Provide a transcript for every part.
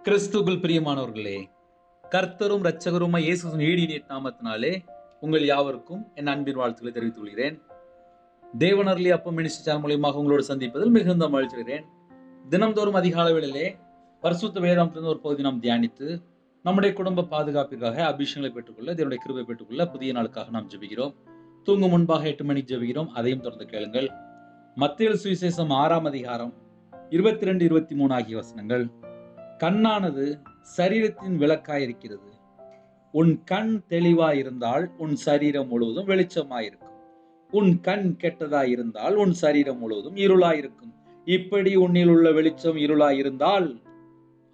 கிறிஸ்துவுக்குள் பிரியமானவர்களே, கர்த்தரும் இரட்சகருமாய் இயேசுவின் ஈடிய நாமத்தினாலே உங்கள் யாவருக்கும் என் அன்பின் வாழ்த்துக்களை தெரிவித்துக் கொள்கிறேன். தேவனர்லி அப்பம் மினிஸ்ட்ரி சேனல் மூலியமாக உங்களோடு சந்திப்பதில் மிகுந்த மகிழ்ச்சிகிறேன். தினம்தோறும் அதிகாலை வேளையிலே பரிசுத்த வேதாகமத்திலிருந்து ஒரு பகுதி நாம் தியானித்து நம்முடைய குடும்ப பாதுகாப்பிற்காக அபிஷேகங்களை பெற்றுக்கொள்ள, தேவனுடைய கிருபை பெற்றுக்கொள்ள புதிய நாளுக்காக நாம் ஜெபிக்கிறோம். தூங்கும் முன்பாக 8 மணிக்கு ஜெபிக்கிறோம். அதையும் தொடர்ந்து கேளுங்கள். மத்தேயு சுவிசேஷம் 6ஆம் அதிகாரம் 22, 23 ஆகிய வசனங்கள். கண்ணானது சரீரத்தின் விளக்காயிருக்கிறது. உன் கண் தெளிவாயிருந்தால் உன் சரீரம் முழுவதும் வெளிச்சமாயிருக்கும். உன் கண் கெட்டதாயிருந்தால் உன் சரீரம் முழுவதும் இருளாயிருக்கும். இப்படி உன்னில் உள்ள வெளிச்சம் இருளாயிருந்தால்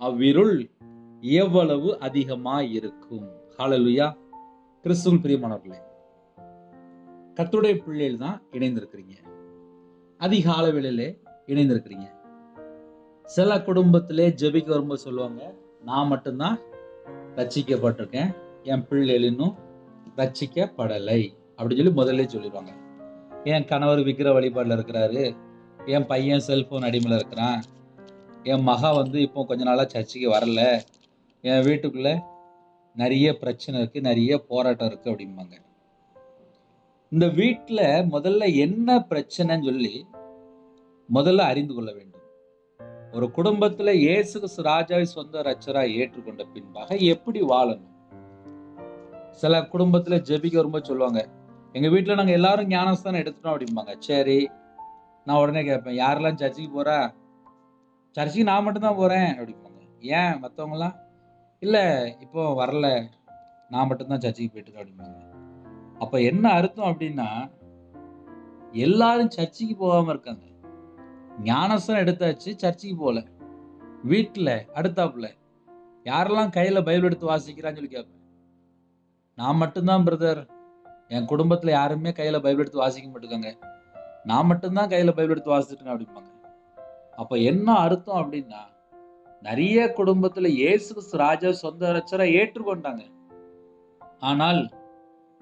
அவ்விருள் எவ்வளவு அதிகமாயிருக்கும். ஹல்லேலூயா. கிறிஸ்துவுக்குள் பிரியமானவர்களே, கர்த்தருடைய பிள்ளைகள் தான் இணைந்திருக்கிறீங்க. அதிகாலை வேளையிலே இணைந்திருக்கிறீங்க. சில குடும்பத்திலே ஜெபிக்க வரும்போது சொல்லுவாங்க, நான் மட்டும்தான் ரட்சிக்கப்பட்டிருக்கேன், என் பிள்ளைகள் இன்னும் ரட்சிக்கப்படலை அப்படி சொல்லி முதல்ல சொல்லிடுவாங்க. என் கணவர் விக்கிர வழிபாடுல இருக்கிறாரு, என் பையன் செல்போன் அடிமையில இருக்கிறான், என் மகா இப்போ கொஞ்ச நாளா சர்ச்சுக்கு வரல, என் வீட்டுக்குள்ள நிறைய பிரச்சனை இருக்கு, நிறைய போராட்டம் இருக்கு அப்படிம்பாங்க. இந்த வீட்டுல முதல்ல என்ன பிரச்சனைன்னு சொல்லி முதல்ல அறிந்து கொள்ள வேண்டும். ஒரு குடும்பத்துல இயேசு கிறிஸ்து ராஜாவை சொந்த ரட்சகரா ஏற்றுக்கொண்ட பின்பாக எப்படி வாழணும்? சில குடும்பத்துல ஜெபிக்க வரும்போது சொல்லுவாங்க, எங்க வீட்டுல நாங்க எல்லாரும் ஞானஸ்தானம் எடுத்துட்டோம் அப்படிம்பாங்க. சரி, நான் உடனே கேட்பேன், யாரெல்லாம் சர்ச்சுக்கு போறா? சர்ச்சுக்கு நான் மட்டும்தான் போறேன் அப்படிம்பாங்க. ஏன் மற்றவங்க எல்லாம்? இல்ல, இப்போ வரல, நான் மட்டும்தான் சர்ச்சுக்கு போயிட்டு இருக்கேன் அப்படிம்பாங்க. அப்ப என்ன அர்த்தம் அப்படின்னா, எல்லாரும் சர்ச்சுக்கு போகாம இருக்காங்க. ஞானஸ்தானம் எடுத்தாச்சு, சர்ச்சுக்கு போல. வீட்டுல அடுத்தாப்புல யாரெல்லாம் கையில பைபிள் எடுத்து வாசிக்கிறான்னு சொல்லி கேட்பேன். நான் மட்டும்தான் பிரதர், என் குடும்பத்துல யாருமே கையில பைபிள் எடுத்து வாசிக்க மாட்டேங்க, நான் மட்டும்தான் கையில பைபிள் எடுத்து வாசிச்சுட்டு அப்படிம்பாங்க. அப்ப என்ன அர்த்தம் அப்படின்னா, நிறைய குடும்பத்துல இயேசு கிறிஸ்து ராஜா சொந்த ரட்சகரா ஏற்றுக்கொண்டாங்க, ஆனால்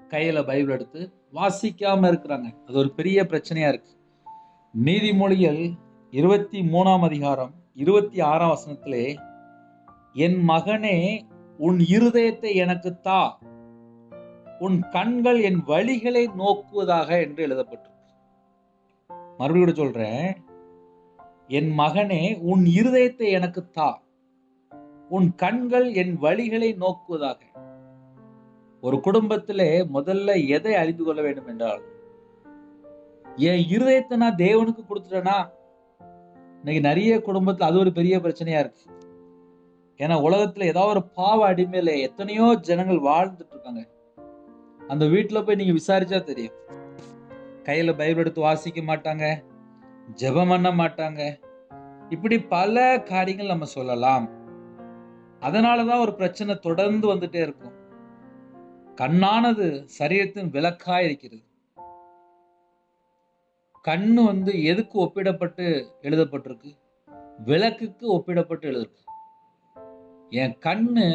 கையில பைபிள் எடுத்து வாசிக்காம இருக்கிறாங்க. அது ஒரு பெரிய பிரச்சனையா இருக்கு. நீதிமொழிகள் 23ஆம் அதிகாரம் 26ஆம் வசனத்திலே, என் மகனே உன் இருதயத்தை எனக்கு தா, உன் கண்கள் என் வழிகளை நோக்குவதாக என்று எழுதப்பட்டிருக்கு. மறுபடியும் கூட சொல்றேன், என் மகனே உன் இருதயத்தை எனக்கு தா, உன் கண்கள் என் வழிகளை நோக்குவதாக. ஒரு குடும்பத்திலே முதல்ல எதை அறிந்து கொள்ள வேண்டும் என்றால், என் இருதயத்தை நான் தேவனுக்கு கொடுத்துட்டேனா? இன்னைக்கு நிறைய குடும்பத்துல அது ஒரு பெரிய பிரச்சனையா இருக்கு. ஏன்னா உலகத்துல ஏதாவது ஒரு பாவ அடிமையில எத்தனையோ ஜனங்கள் வாழ்ந்துட்டு இருக்காங்க. அந்த வீட்டுல போய் நீங்க விசாரிச்சா தெரியும். கையில பைபிள் எடுத்து வாசிக்க மாட்டாங்க, ஜெபம் பண்ண மாட்டாங்க, இப்படி பல காரியங்கள் நம்ம சொல்லலாம். அதனாலதான் ஒரு பிரச்சனை தொடர்ந்து வந்துட்டே இருக்கும். கண்ணானது சரீரத்தின் விளக்காய் இருக்கிறது. கண்ணு எதுக்கு ஒப்பிடப்பட்டு எழுதப்பட்டிருக்கு? விளக்குக்கு ஒப்பிடப்பட்டு எழுதிருக்கு. என் கண்ணு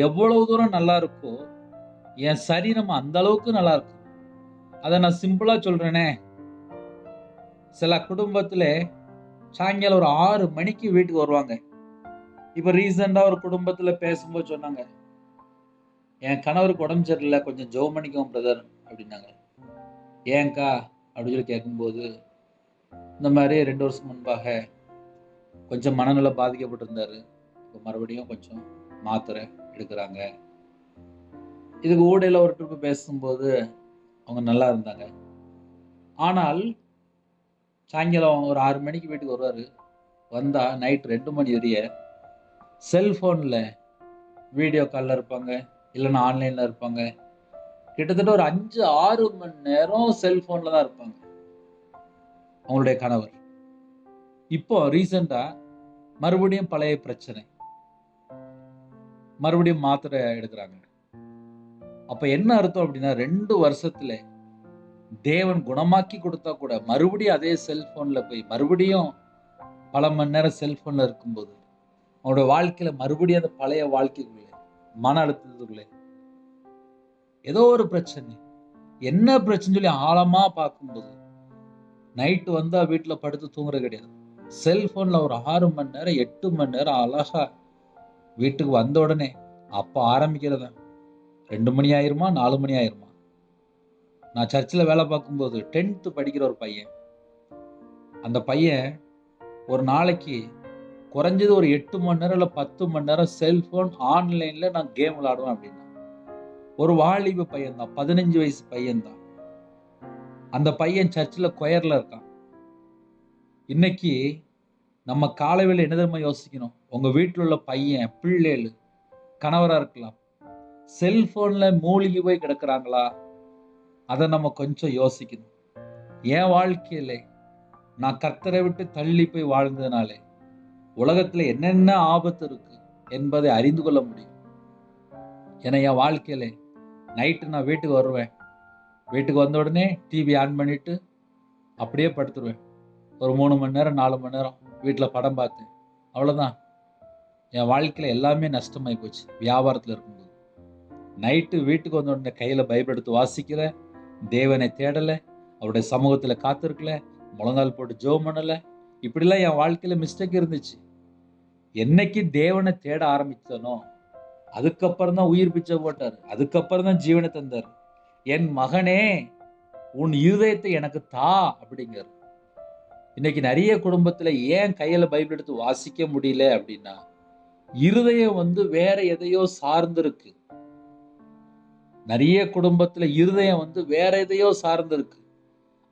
எவ்வளவு தூரம் நல்லா இருக்கோ, என் சரீரம் அந்த அளவுக்கு நல்லா இருக்கும். அதை நான் சிம்பிளா சொல்றேனே, சில குடும்பத்துல சாயங்காலம் ஒரு 6 மணிக்கு வீட்டுக்கு வருவாங்க. இப்ப ரீசெண்டா ஒரு குடும்பத்துல பேசும்போது சொன்னாங்க, என் கணவருக்கு உடம்பு சரியில்லை, கொஞ்சம் ஜெபம் பண்ணிக்கோங்க பிரதர் அப்படின்னாங்க. ஏன்கா அப்படின்னு சொல்லி கேட்கும்போது, இந்த மாதிரி 2 வருஷம் முன்பாக கொஞ்சம் மனநல பாதிக்கப்பட்டிருந்தாரு, இப்போ மறுபடியும் கொஞ்சம் மாத்திரை எடுக்கிறாங்க. இதுக்கு ஊடையில ஒரு ட்ரிப்பு பேசும்போது அவங்க நல்லா இருந்தாங்க. ஆனால் சாயங்காலம் ஒரு 6 மணிக்கு வீட்டுக்கு வருவாரு. வந்தா நைட் 2 மணி வரைய செல்போன்ல வீடியோ காலில் இருப்பாங்க, இல்லைன்னா ஆன்லைன்ல இருப்பாங்க. கிட்டத்தட்ட ஒரு 5-6 மணி நேரம் செல்போன்ல தான் இருப்பாங்க அவங்களுடைய கணவர். இப்போ ரீசெண்டா மறுபடியும் பழைய பிரச்சனை, மறுபடியும் மாத்திரை எடுக்கிறாங்க. அப்ப என்ன அர்த்தம் அப்படின்னா, 2 வருஷத்துல தேவன் குணமாக்கி கொடுத்தா கூட மறுபடியும் அதே செல்போன்ல போய் மறுபடியும் பல மணி நேரம் செல்போன்ல இருக்கும்போது அவங்களோட வாழ்க்கையில மறுபடியும் அந்த பழைய வாழ்க்கைக்குள்ளே, மன அழுத்தத்துக்குள்ளே ஏதோ ஒரு பிரச்சனை. என்ன பிரச்சனை சொல்லி ஆழமா பார்க்கும்போது நைட்டு வந்தா வீட்டுல படுத்து தூங்குறது கிடையாது. செல்போன்ல ஒரு 6 மணி நேரம் 8 மணி நேரம் அழகா வீட்டுக்கு வந்த உடனே அப்போ ஆரம்பிக்கிறதா 2 மணி ஆயிருமா, 4 மணி ஆயிருமா. நான் சர்ச்சில் வேலை பார்க்கும்போது 10th படிக்கிற ஒரு பையன், அந்த பையன் ஒரு நாளைக்கு குறைஞ்சது ஒரு 8 மணி நேரம் இல்லை 10 மணி நேரம் செல்போன் ஆன்லைன்ல நான் கேம் விளையாடுவேன் அப்படின்னா. ஒரு வாலிப பையன் தான், 15 வயசு பையன் தான். அந்த பையன் சர்ச்சில் கொயர்ல இருக்கான். இன்னைக்கு நம்ம காலையில் என்ன தெரியுமா யோசிக்கணும்? உங்க வீட்டில் உள்ள பையன், பிள்ளைகள், கணவரா இருக்கலாம், செல்போன்ல மூழ்கி போய் கிடக்குறாங்களா? அதை நம்ம கொஞ்சம் யோசிக்கணும். என் வாழ்க்கையில நான் கர்த்தரை விட்டு தள்ளி போய் வாழ்ந்ததுனாலே உலகத்துல என்னென்ன ஆபத்து இருக்கு என்பதை அறிந்து கொள்ள முடியும். ஏன்னா என் வாழ்க்கையில நைட்டு நான் வீட்டுக்கு வருவேன். வீட்டுக்கு வந்த உடனே டிவி ஆன் பண்ணிட்டு அப்படியே படுத்துருவேன். ஒரு 3 மணி நேரம் 4 மணி நேரம் வீட்டில் படம் பார்த்தேன். அவ்வளோதான். என் வாழ்க்கையில் எல்லாமே நஷ்டமாகி போச்சு. வியாபாரத்தில் இருக்கும்போது நைட்டு வீட்டுக்கு வந்த உடனே கையில் பைபிள் எடுத்து வாசிக்கல, தேவனை தேடலை, அவருடைய சமூகத்தில் காத்திருக்கல, முழங்கால் போட்டு ஜெபம் பண்ணலை. இப்படிலாம் என் வாழ்க்கையில் மிஸ்டேக் இருந்துச்சு. என்னைக்கு தேவனை தேட ஆரம்பித்தனோ அதுக்கப்புறம் தான் உயிர் பிச்சை போட்டார். அதுக்கப்புறம் தான் ஜீவனை தந்தார். என் மகனே உன் இருதயத்தை எனக்கு தா அப்படிங்கிற. இன்னைக்கு நிறைய குடும்பத்துல ஏன் கையில பைபிள் எடுத்து வாசிக்க முடியல அப்படின்னா, இருதயம் வேற எதையோ சார்ந்திருக்கு. நிறைய குடும்பத்துல இருதயம் வேற எதையோ சார்ந்திருக்கு.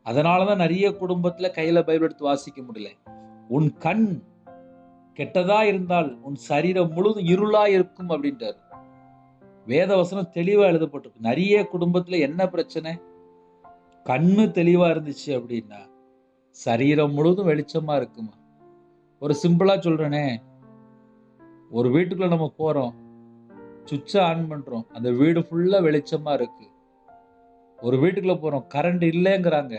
அதனாலதான் நிறைய குடும்பத்துல கையில பைபிள் எடுத்து வாசிக்க முடியல. உன் கண் கெட்டதா இருந்தால் உன் சரீரம் முழுதும் இருளா இருக்கும் அப்படின்றாரு. வேத வசனம் தெளிவா எழுதப்பட்டிருக்கு. நிறைய குடும்பத்துல என்ன பிரச்சனை? கண்ணு தெளிவா இருந்துச்சு அப்படின்னா சரீரம் முழுதும் வெளிச்சமா இருக்குமா. ஒரு சிம்பிளா சொல்றேனே, ஒரு வீட்டுக்குள்ள நம்ம போறோம், சுவிட்சை ஆன் பண்றோம், அந்த வீடு ஃபுல்லா வெளிச்சமா இருக்கு. ஒரு வீட்டுக்குள்ள போறோம், கரண்ட் இல்லைங்கிறாங்க,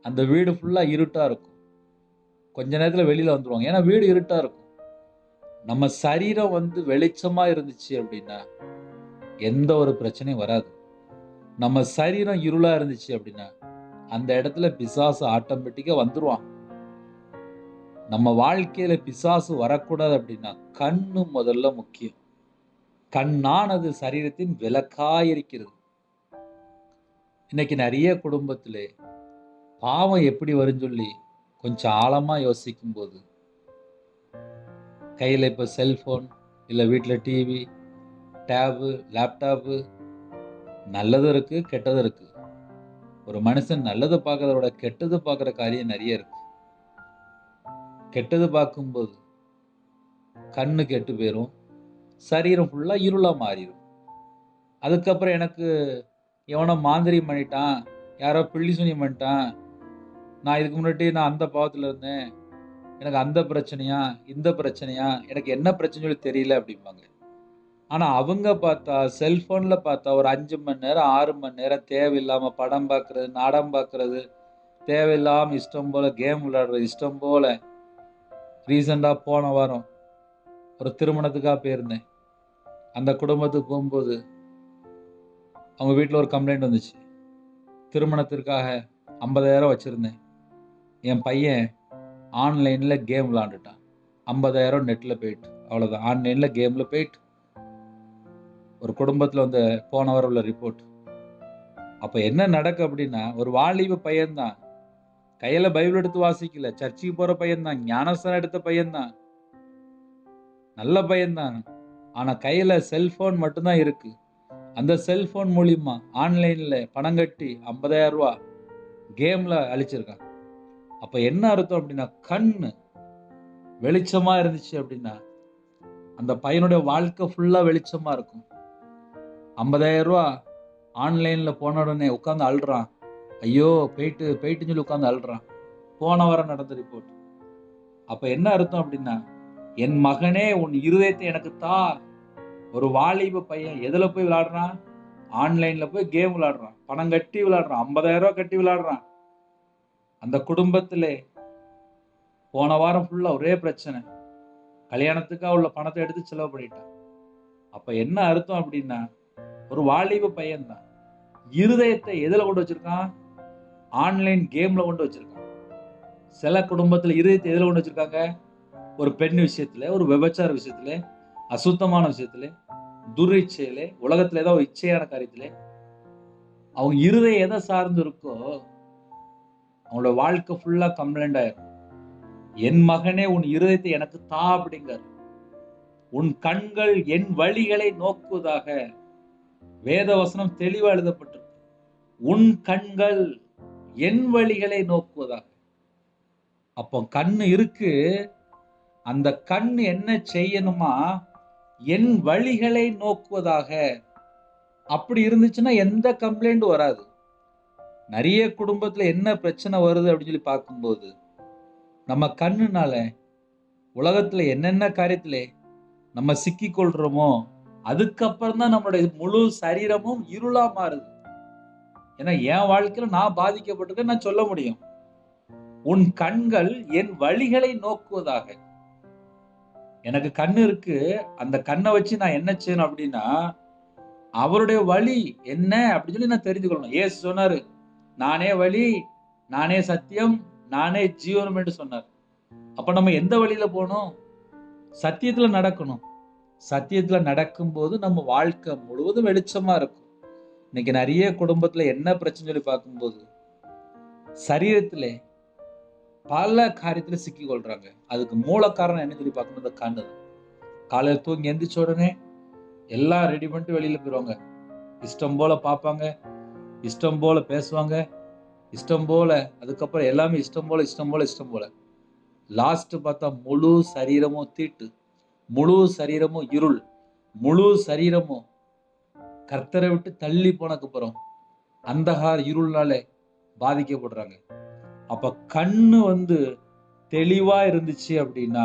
அந்த வீடு ஃபுல்லா இருட்டா இருக்கும். கொஞ்ச நேரத்துல வெளியில வந்துருவாங்க, ஏன்னா வீடு இருட்டா இருக்கும். நம்ம சரீரம் வெளிச்சமா இருந்துச்சு அப்படின்னா எந்த ஒரு பிரச்சனையும் வராது. நம்ம சரீரம் இருளா இருந்துச்சு அப்படின்னா அந்த இடத்துல பிசாசு ஆட்டோமேட்டிக்கா வந்துருவான். நம்ம வாழ்க்கையில பிசாசு வரக்கூடாது அப்படின்னா கண்ணு முதல்ல முக்கியம். கண்ணானது சரீரத்தின் விளக்காயிருக்கிறது. இன்னைக்கு நிறைய குடும்பத்திலே பாவம் எப்படி வரும்னு சொல்லி கொஞ்சம் ஆழமா யோசிக்கும் போது, கையில இப்ப செல்போன், இல்ல வீட்டுல டிவி, டேபு, லேப்டாப்பு, நல்லதும் இருக்கு கெட்டதும் இருக்கு. ஒரு மனுஷன் நல்லது பார்க்கறத விட கெட்டது பார்க்குற காரியம் நிறைய இருக்கு. கெட்டது பார்க்கும்போது கண்ணு கெட்டு போயிரும், சரீரம் ஃபுல்லா இருளா மாறிடும். அதுக்கப்புறம் எனக்கு எவனோ மாந்திரியம் பண்ணிட்டான், யாரோ பில்லி சூனியம் பண்ணிட்டான், நான் இதுக்கு முன்னாடி நான் அந்த பாவத்தில் இருந்தேன், எனக்கு அந்த பிரச்சனையா இந்த பிரச்சனையா, எனக்கு என்ன பிரச்சனை சொல்லி தெரியல அப்படிம்பாங்க. ஆனால் அவங்க பார்த்தா செல்ஃபோனில் பார்த்தா ஒரு 5 மணி நேரம் 6 மணி நேரம் தேவையில்லாமல் படம் பார்க்குறது, நாடகம் பார்க்குறது, தேவையில்லாமல் இஷ்டம் போல் கேம் விளையாடுறது, இஷ்டம் போல். ரீசெண்டாக போன வாரம் ஒரு திருமணத்துக்காக போயிருந்தேன். அந்த குடும்பத்துக்கு போகும்போது அவங்க வீட்டில் ஒரு கம்ப்ளைண்ட் வந்துச்சு. திருமணத்திற்காக 50,000 வச்சுருந்தேன், என் பையன் ஆன்லைனில் கேம் விளாண்டுட்டான், 50,000 நெட்டில் போயிட்டு, அவ்வளோதான், ஆன்லைனில் கேமில் போயிட்டு. ஒரு குடும்பத்தில் போன வாரம் உள்ள ரிப்போர்ட். அப்போ என்ன நடக்கு அப்படின்னா, ஒரு வாலிப பையன்தான், கையில் பைபிள் எடுத்து வாசிக்கல, சர்ச்சுக்கு போகிற பையன்தான், ஞானஸ்தானம் எடுத்த பையன்தான், நல்ல பையன்தான். ஆனால் கையில் செல்ஃபோன் மட்டும்தான் இருக்கு. அந்த செல்ஃபோன் மூலியமா ஆன்லைனில் பணம் கட்டி 50,000 ரூபா கேமில் அழிச்சிருக்கான். அப்போ என்ன அர்த்தம் அப்படின்னா, கண்ணு வெளிச்சமாக இருந்துச்சு அப்படின்னா அந்த பையனுடைய வாழ்க்கை ஃபுல்லாக வெளிச்சமாக இருக்கும். 50,000 ரூபா ஆன்லைனில் போன உடனே உட்காந்து அழுறான், ஐயோ போயிட்டுன்னு சொல்லி உட்காந்து அழுறான். போன வாரம் நடந்த ரிப்போர்ட். அப்போ என்ன அர்த்தம் அப்படின்னா, என் மகனே உன் இருதயத்தை எனக்கு தா. ஒரு வாலிப பையன் எதில் போய் விளையாடுறான்? ஆன்லைனில் போய் கேம் விளையாடுறான், பணம் கட்டி விளையாடுறான், 50,000 ரூபா கட்டி விளையாடுறான். அந்த குடும்பத்தில் போன வாரம் ஃபுல்லாக ஒரே பிரச்சனை, கல்யாணத்துக்காக உள்ள பணத்தை எடுத்து செலவு பண்ணிட்டான். அப்போ என்ன அர்த்தம் அப்படின்னா, ஒரு வாலிப பையன் தான் இருதயத்தை எதில் கொண்டு வச்சிருக்கான்? ஆன்லைன் கேமில் கொண்டு வச்சிருக்கான். சில குடும்பத்தில் இருதயத்தை எதில் கொண்டு வச்சிருக்காங்க? ஒரு பெண் விஷயத்தில், ஒரு விபச்சார விஷயத்தில், அசுத்தமான விஷயத்திலே, துரிச்சையிலே, உலகத்துல ஏதாவது இச்சையான காரியத்திலே அவங்க இருதயம் எதை சார்ந்து இருக்கோ அவங்களோட வாழ்க்கை ஃபுல்லா கம்ப்ளைண்ட் ஆயிரும். என் மகனே உன் இருதயத்தை எனக்கு தா அப்படிங்கார். உன் கண்கள் என் வழிகளை நோக்குவதாக. வேத வசனம் தெளிவா எழுதப்பட்டிருக்கு. உன் கண்கள் என் வழிகளை நோக்குவதாக. அப்போ கண்ணு இருக்கு, அந்த கண் என்ன செய்யணுமா? என் வழிகளை நோக்குவதாக. அப்படி இருந்துச்சுன்னா எந்த கம்ப்ளைண்ட் வராது. நிறைய குடும்பத்துல என்ன பிரச்சனை வருது அப்படின்னு சொல்லி பார்க்கும்போது, நம்ம கண்ணுனால உலகத்துல என்னென்ன காரியத்திலே நம்ம சிக்கி கொள்றோமோ அதுக்கப்புறம் தான் நம்மளுடைய முழு சரீரமும் இருளா மாறுது. ஏன்னா என் வாழ்க்கையில நான் பாதிக்கப்பட்டிருக்கேன், நான் சொல்ல முடியும். உன் கண்கள் என் வழிகளை நோக்குவதாக. எனக்கு கண்ணு இருக்கு, அந்த கண்ணை வச்சு நான் என்ன செய்யணும் அப்படின்னா அவருடைய வழி என்ன அப்படின்னு சொல்லி நான் தெரிந்து கொள்ளணும். ஏசு சொன்னாரு, நானே வழி, நானே சத்தியம், நானே ஜீவனம் என்று சொன்னார். அப்ப நம்ம எந்த வழியில போகணும்? சத்தியத்துல நடக்கணும். சத்தியத்துல நடக்கும்போது நம்ம வாழ்க்கை முழுவதும் வெளிச்சமா இருக்கும். இன்னைக்கு நிறைய குடும்பத்துல என்ன பிரச்சனை சொல்லி பார்க்கும்போது, சரீரத்திலே பல காரியத்துல சிக்கி கொள்றாங்க. அதுக்கு மூல காரணம் என்ன சொல்லி பார்க்கணும்? இந்த கண்ணு. காலையில தூங்கி எந்திரிச்ச உடனே எல்லாம் ரெடி பண்ணிட்டு வெளியில போயிடுவாங்க. இஷ்டம் போல பார்ப்பாங்க, இஷ்டம் போல பேசுவாங்க, இஷ்டம் போல, அதுக்கப்புறம் எல்லாமே இஷ்டம் போல. லாஸ்ட் பார்த்தா முழு சரீரமும் தீட்டு, முழு சரீரமும் இருள், முழு சரீரமும் கர்த்தரை விட்டு தள்ளி போனதுக்கு அப்புறம் அந்தகார இருள்னாலே பாதிக்கப்படுறாங்க. அப்ப கண்ணு தெளிவா இருந்துச்சு அப்படின்னா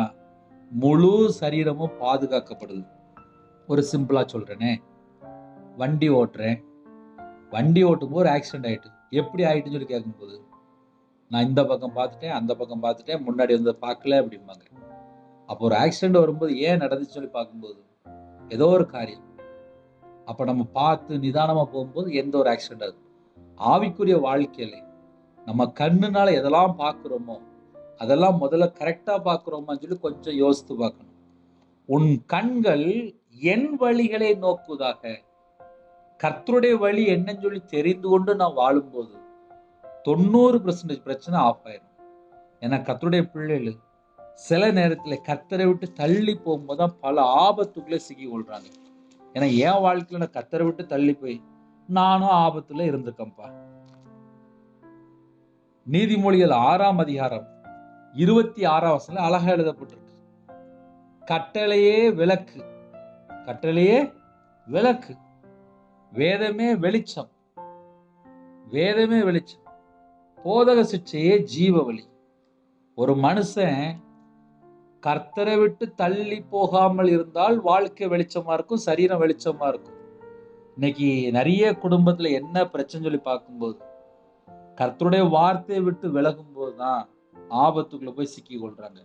முழு சரீரமும் பாதுகாக்கப்படுது. ஒரு சிம்பிளா சொல்றேனே, வண்டி ஓட்டுறேன், வண்டி ஓட்டும் போது ஒரு ஆக்சிடென்ட் ஆயிட்டு. எப்படி ஆயிட்டுன்னு சொல்லி கேட்கும்போது, நான் இந்த பக்கம் பார்த்துட்டேன், அந்த பக்கம் பார்த்துட்டேன், முன்னாடி வந்து பார்க்கல அப்படிம்பாங்க. அப்போ ஒரு ஆக்சிடென்ட் வரும்போது ஏன் நடந்துச்சு சொல்லி பார்க்கும்போது ஏதோ ஒரு காரியம். அப்ப நம்ம பார்த்து நிதானமா போகும்போது எந்த ஒரு ஆக்சிடென்ட் ஆகுது. ஆவிக்குரிய வாழ்க்கையில நம்ம கண்ணுனால எதெல்லாம் பார்க்கிறோமோ அதெல்லாம் முதல்ல கரெக்டா பார்க்கிறோமான்னு சொல்லி கொஞ்சம் யோசித்து பார்க்கணும். உன் கண்கள் என் வழிகளை நோக்குவதாக. கர்த்தருடைய வழி என்னன்னு சொல்லி தெரிந்து கொண்டு நான் வாழும்போது 90% பிரச்சனை ஆஃப் ஆயிரும். ஏன்னா கர்த்தருடைய பிள்ளைகள் சில நேரத்துல கர்த்தரை விட்டு தள்ளி போகும்போதுதான் பல ஆபத்துக்குள்ளே சிக்கி கொள்றாங்க. ஏன்னா என் வாழ்க்கையில நான் கர்த்தரை விட்டு தள்ளி போய் நானும் ஆபத்துல இருந்திருக்கேன்ப்பா. நீதிமொழிகள் 6ஆம் அதிகாரம் 26ஆம் வசனம் அழகா எழுதப்பட்டிருக்கு. கட்டளையே விளக்கு, கட்டளையே விளக்கு, வேதமே வெளிச்சம், வேதமே வெளிச்சம், போதக சிக்ஷையே ஜீவ வழி. ஒரு மனுஷன் கர்த்தரை விட்டு தள்ளி போகாமல் இருந்தால் வாழ்க்கை வெளிச்சமா இருக்கும், சரீரம் வெளிச்சமா இருக்கும். இன்னைக்கு நிறைய குடும்பத்துல என்ன பிரச்சனை சொல்லி பார்க்கும்போது கர்த்தருடைய வார்த்தையை விட்டு விலகும் போதுதான் ஆபத்துக்குள்ள போய் சிக்கி கொள்றாங்க.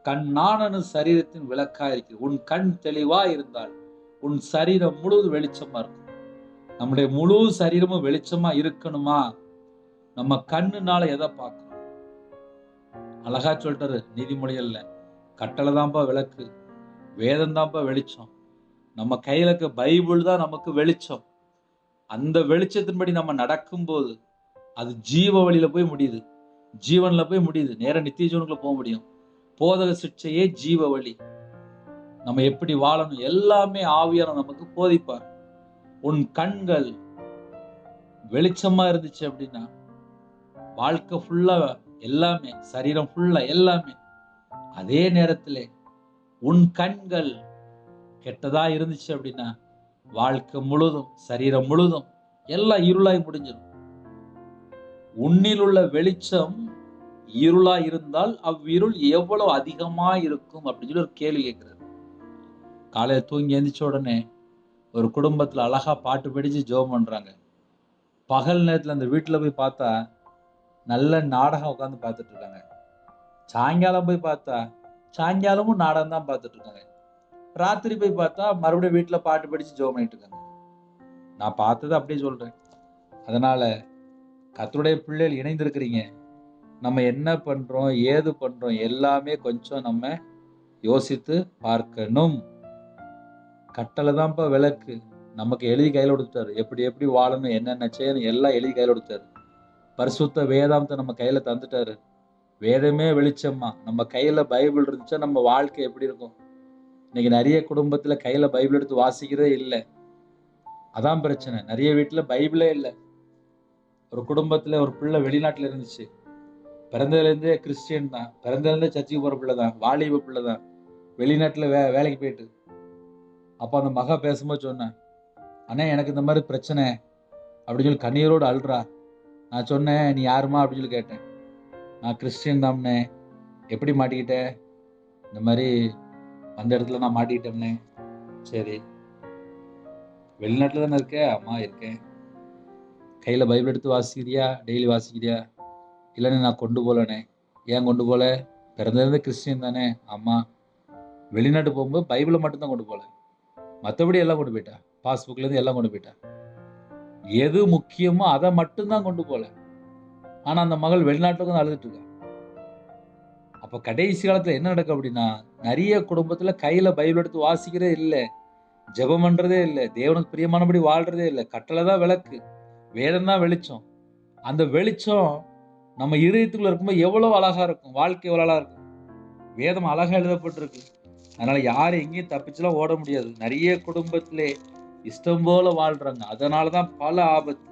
கண்ணானனு சரீரத்தின் விளக்கா இருக்கு. உன் கண் தெளிவா இருந்தால் உன் சரீரம் முழுவதும் வெளிச்சமா இருக்கும். நம்முடைய முழு சரீரமும் வெளிச்சமா இருக்கணுமா? நம்ம கண்ணுனால எதை பார்க்கணும்? அழகா சொல்லிட்டாரு நீதிமொழிகள்ல, கட்டளை தான்ப்பா விளக்கு, வேதம் தான்ப்பா வெளிச்சம். நம்ம கையில இருக்க பைபிள் தான் நமக்கு வெளிச்சம். அந்த வெளிச்சத்தின்படி நம்ம நடக்கும்போது அது ஜீவ வழியில போய் முடியுது, ஜீவன்ல போய் முடியுது, நேர நித்திய ஜீவனுக்குள்ள போக முடியும். போதக சிக்ஷையே ஜீவ வழி. நம்ம எப்படி வாழணும் எல்லாமே ஆவியான நமக்கு போதிப்பார். உன் கண்கள் வெளிச்சமா இருந்துச்சு அப்படின்னா வாழ்க்கை ஃபுல்லா எல்லாமே, சரீரம் ஃபுல்லா எல்லாமே. அதே நேரத்துல உன் கண்கள் கெட்டதா இருந்துச்சு அப்படின்னா வாழ்க்கை முழுதும், சரீரம் முழுதும் எல்லாம் இருளாய் முடிஞ்சிடும். உன்னில் உள்ள வெளிச்சம் இருளா இருந்தால் அவ்விருள் எவ்வளவு அதிகமா இருக்கும் அப்படின்னு சொல்லி ஒரு கேள்வி கேட்கிறார். காலையில தூங்கி எந்திரிச்ச உடனே ஒரு குடும்பத்துல அழகா பாட்டு படிச்சு ஜெபம் பண்றாங்க. பகல் நேரத்துல அந்த வீட்டுல போய் பார்த்தா நல்ல நாடகம் உட்காந்து பார்த்துட்டு இருக்காங்க. சாயங்காலம் போய் பார்த்தா சாயங்காலமும் நாடகம் தான் பார்த்துட்டு இருக்காங்க. ராத்திரி போய் பார்த்தா மறுபடியும் வீட்டுல பாட்டு படிச்சு ஜெபம் பண்ணிட்டு இருக்காங்க. நான் பார்த்ததை அப்படியே சொல்றேன். அதனால கர்த்தருடைய பிள்ளைகள் இணைந்திருக்கிறீங்க, நம்ம என்ன பண்றோம் ஏது பண்றோம் எல்லாமே கொஞ்சம் நம்ம யோசித்து பார்க்கணும். கட்டளை தான்ப்பா விளக்கு. நமக்கு எழுதி கையில கொடுத்துட்டாரு. எப்படி எப்படி வாழணும், என்னென்ன செய்யணும் எல்லாம் எழுதி கையில கொடுத்தாரு. பரிசுத்த வேதாந்தத்தை நம்ம கையில தந்துட்டாரு. வேதமே வெளிச்சம்மா. நம்ம கையில பைபிள் இருந்துச்சா நம்ம வாழ்க்கை எப்படி இருக்கும்? இன்னைக்கு நிறைய குடும்பத்துல கையில பைபிள் எடுத்து வாசிக்கிறதே இல்ல. அதான் பிரச்சனை. நிறைய வீட்டுல பைபிளே இல்ல. ஒரு குடும்பத்துல ஒரு பிள்ளை வெளிநாட்டுல இருந்துச்சு. பிறந்ததுல இருந்தே கிறிஸ்டியன் தான். பிறந்ததுல இருந்தே சர்ச்சுக்கு போற பிள்ளை தான். வாலிப பிள்ளை தான். வெளிநாட்டுல வேலைக்கு போயிட்டு. அப்ப அந்த மகா பேசும்போது சொன்னேன், அண்ணே எனக்கு இந்த மாதிரி பிரச்சனை அப்படின்னு சொல்லி கண்ணீரோடு அழுறா. நான் சொன்னேன், நீ யாருமா அப்படின்னு சொல்லி கேட்டேன். நான் கிறிஸ்டியன் தாம்னே. எப்படி மாட்டிக்கிட்ட? இந்த மாதிரி அந்த இடத்துல நான் மாட்டிக்கிட்டேன்னே. சரி, வெளிநாட்டுல தானே இருக்க? அம்மா இருக்கேன். கையில பைபிள் எடுத்து வாசிக்கிறியா? டெய்லி வாசிக்கிறியா? இல்லைன்னு நான் கொண்டு போலனே. ஏன் கொண்டு போல? பிறந்திருந்த கிறிஸ்டியன் தானே. அம்மா வெளிநாட்டு போகும்போது பைபிளை மட்டும்தான் கொண்டு போல, மற்றபடி எல்லாம் கொண்டு போயிட்டா. பாஸ்புக்ல இருந்து எல்லாம் கொண்டு போயிட்டா. எது முக்கியமோ அதை மட்டும்தான் கொண்டு போல. ஆனா அந்த மகள் வெளிநாட்டுக்கு வந்து அழுதுட்டு இருக்கா. அப்ப கடைசி காலத்துல என்ன நடக்கும் அப்படின்னா, நிறைய குடும்பத்துல கையில பைபிள் எடுத்து வாசிக்கிறதே இல்லை, ஜெபம் பண்றதே இல்லை, தேவனுக்கு பிரியமானபடி வாழ்றதே இல்லை. கட்டளை தான் விளக்கு, வேதம் தான் வெளிச்சம். அந்த வெளிச்சம் நம்ம இதயத்துக்குள்ள இருக்கும்போது எவ்வளவு அழகா இருக்கும், வாழ்க்கை எவ்வளவு அழகா இருக்கும். வேதம் அழகா எழுதப்பட்டிருக்கு. அதனால யாரும் எங்கேயும் தப்பிச்சுலாம் ஓட முடியாது. நிறைய குடும்பத்திலே இஷ்டம் போல வாழ்றாங்க. அதனாலதான் பல ஆபத்து.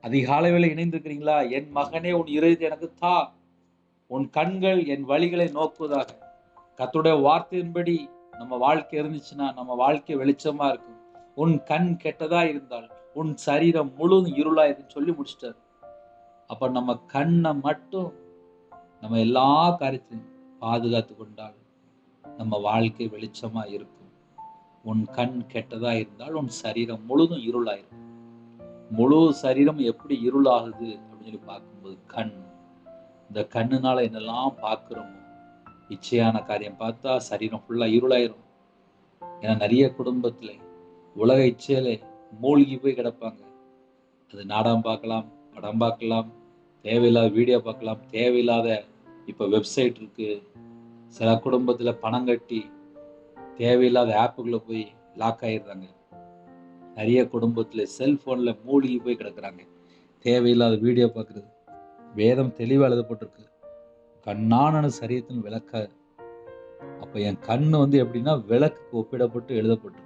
அதிகாலை வேளை இணைந்திருக்கிறீங்களா? என் மகனே உன் இருதயத்தை எனக்கு தா, உன் கண்கள் என் வழிகளை நோக்குவதாக. கர்த்தருடைய வார்த்தையின்படி நம்ம வாழ்க்கை இருந்துச்சுன்னா நம்ம வாழ்க்கை வெளிச்சமா இருக்கும். உன் கண் கெட்டதா இருந்தால் உன் சரீரம் முழுதும் இருளா இருக்குன்னு சொல்லி முடிச்சிட்டாரு. அப்ப நம்ம கண்ணை மட்டும் நம்ம எல்லா காரியத்தையும் பாதுகாத்து கொண்டால் நம்ம வாழ்க்கை வெளிச்சமா இருக்கும். உன் கண் கெட்டதா இருந்தால் உன் சரீரம் முழுதும் இருளாயிருக்கும். முழு சரீரம் எப்படி இருளாகுது அப்படின்னு சொல்லி பார்க்கும்போது கண், இந்த கண்ணுனால என்னெல்லாம் பார்க்கிறோமோ, இச்சையான காரியம் பார்த்தா சரீரம் ஃபுல்லா இருளாயிரும். ஏன்னா நிறைய குடும்பத்துல உலக இச்சையில மூழ்கி போய் கிடப்பாங்க. அது நாடகம் பார்க்கலாம், படம் பார்க்கலாம், தேவையில்லாத வீடியோ பார்க்கலாம், தேவையில்லாத இப்ப வெப்சைட் இருக்கு. சில குடும்பத்துல பணம் கட்டி தேவையில்லாத ஆப்புக்குள்ள போய் லாக் ஆயிடுறாங்க. நிறைய குடும்பத்துல செல்போன்ல மூழ்கி போய் கிடக்குறாங்க, தேவையில்லாத வீடியோ பார்க்கறது. வேதம் தெளிவா எழுதப்பட்டிருக்கு, கண்ணானது சரீரத்தின் விளக்க. அப்ப என் கண்ணு எப்படின்னா விளக்குக்கு ஒப்பிடப்பட்டு எழுதப்பட்டிருக்கு.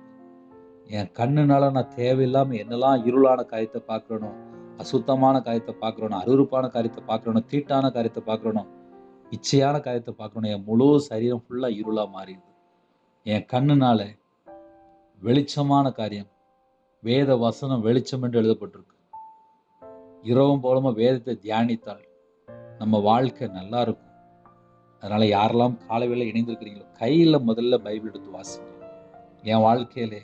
என் கண்ணுனால நான் தேவையில்லாம என்னெல்லாம் இருளான காரியத்தை பார்க்கிறனோ, அசுத்தமான காரியத்தை பார்க்கிறனோ, அருவருப்பான காரியத்தை பார்க்கிறனோ, தீட்டான காரியத்தை பார்க்கிறனோ, இச்சையான காரியத்தை பார்க்கிறனோ, என் முழு சரீரம் ஃபுல்லா இருளா மாறிடுது. என் கண்ணுனால வெளிச்சமான காரியம், வேத வசனம் வெளிச்சம் என்று எழுதப்பட்டிருக்கு. இரவும் போலமா வேதத்தை தியானித்தால் நம்ம வாழ்க்கை நல்லா இருக்கும். அதனால யாரெல்லாம் காலைவேளை இணைந்திருக்கிறீங்களோ கையில முதல்ல பைபிள் எடுத்து வாசிங்க. என் வாழ்க்கையிலே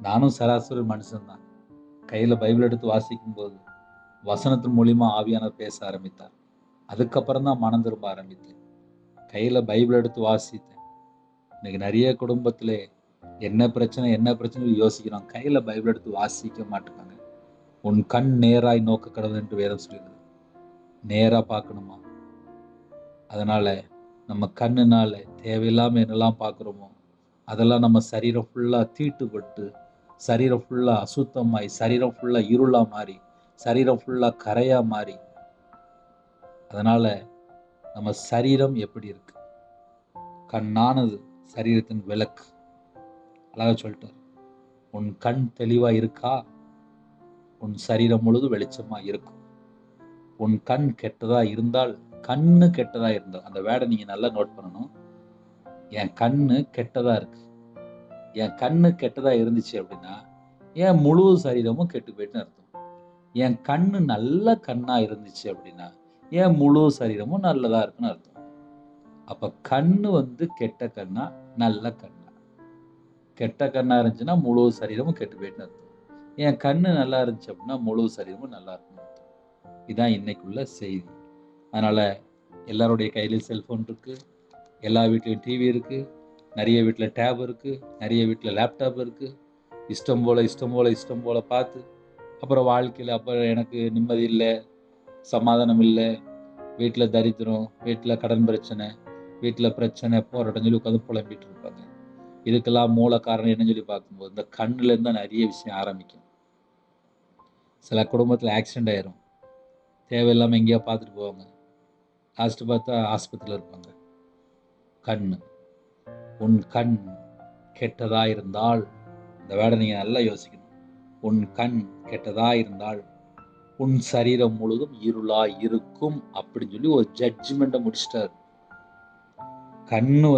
நானும் சராசரி மனுஷன்தான். கையில பைபிள் எடுத்து வாசிக்கும் போது வசனத்தின் மூலியமா ஆவியானவர் பேச ஆரம்பித்தார். அதுக்கப்புறம் தான் மனம் திரும்ப ஆரம்பித்தேன். கையில பைபிள் எடுத்து வாசித்தேன். இன்னைக்கு நிறைய குடும்பத்திலே என்ன பிரச்சனை யோசிக்கிறோம். கையில பைபிள் எடுத்து வாசிக்க மாட்டேங்காங்க. உன் கண் நேராய் நோக்க கடவுள் என்று வேதம் சொல்கிறது. நேரா பார்க்கணுமா? அதனால நம்ம கண்ணுனால தேவையில்லாம என்னெல்லாம் பார்க்குறோமோ அதெல்லாம் நம்ம சரீரம் ஃபுல்லா தீட்டுப்பட்டு, சரீரம் ஃபுல்லா அசுத்தமாய், சரீரம் ஃபுல்லா இருளா மாறி, சரீரம் ஃபுல்லா கரையா மாறி. அதனால நம்ம சரீரம் எப்படி இருக்கு? கண்ணானது சரீரத்தின் விளக்கு. அழகா சொல்லிட்டார், உன் கண் தெளிவா இருக்கா, உன் சரீரம் முழுதும் வெளிச்சமா இருக்கும். உன் கண் கெட்டதா இருந்தால், கண்ணு கெட்டதா இருந்தால், அந்த வேர்டை நீங்க நல்லா நோட் பண்ணணும். என் கண்ணு கெட்டதா இருக்கு. என் கண்ணு கெட்டதா இருந்துச்சு அப்படின்னா என் முழு சரீரமும் கெட்டு போயிட்டுன்னு அர்த்தம். என் கண்ணு நல்ல கண்ணா இருந்துச்சு அப்படின்னா என் முழு சரீரமும் நல்லதா இருக்குன்னு அர்த்தம். அப்ப கண்ணு கெட்ட கண்ணா நல்ல கண்ணா? கெட்ட கண்ணா இருந்துச்சுன்னா முழு சரீரமும் கெட்டு போயிட்டுன்னு அர்த்தம். என் கண்ணு நல்லா இருந்துச்சு அப்படின்னா முழு சரீரமும் நல்லா இருக்குன்னு அர்த்தம். இதான் இன்னைக்குள்ள செய்தி. அதனால எல்லாருடைய கையிலையும் செல்போன் இருக்கு, எல்லா வீட்லையும் டிவி இருக்கு, நிறைய வீட்டில் டேப் இருக்கு, நிறைய வீட்டில் லேப்டாப் இருக்கு. இஷ்டம் போல பார்த்து அப்புறம் வாழ்க்கையில் அப்புறம் எனக்கு நிம்மதி இல்லை, சமாதானம் இல்லை, வீட்டில் தரித்திரம், வீட்டில் கடன் பிரச்சனை, வீட்டில் பிரச்சனை போராட்டம் சொல்லி உட்காந்து புலம்பிட்டு இருப்பாங்க. இதுக்கெல்லாம் மூல காரணம் என்னன்னு சொல்லி பார்க்கும்போது இந்த கண்ணுலேருந்து தான் நிறைய விஷயம் ஆரம்பிக்கும். சில குடும்பத்தில் ஆக்சிடெண்ட் ஆயிரும், தேவையில்லாமல் எங்கேயோ பார்த்துட்டு போவாங்க, லாஸ்ட்டு பார்த்தா ஆஸ்பத்திரியில் இருப்பாங்க. கண்ணு, உன் கண் கெட்டதா இருந்தால், இந்த வேர்டை நீங்கள் நல்லா யோசிக்கணும். உன் கண் கெட்டதா இருந்தால் உன் சரீரம் முழுதும் இருளா இருக்கும் அப்படின்னு சொல்லி ஒரு ஜட்ஜ்மெண்ட்டை முடிச்சிட்டாரு. கண்ணு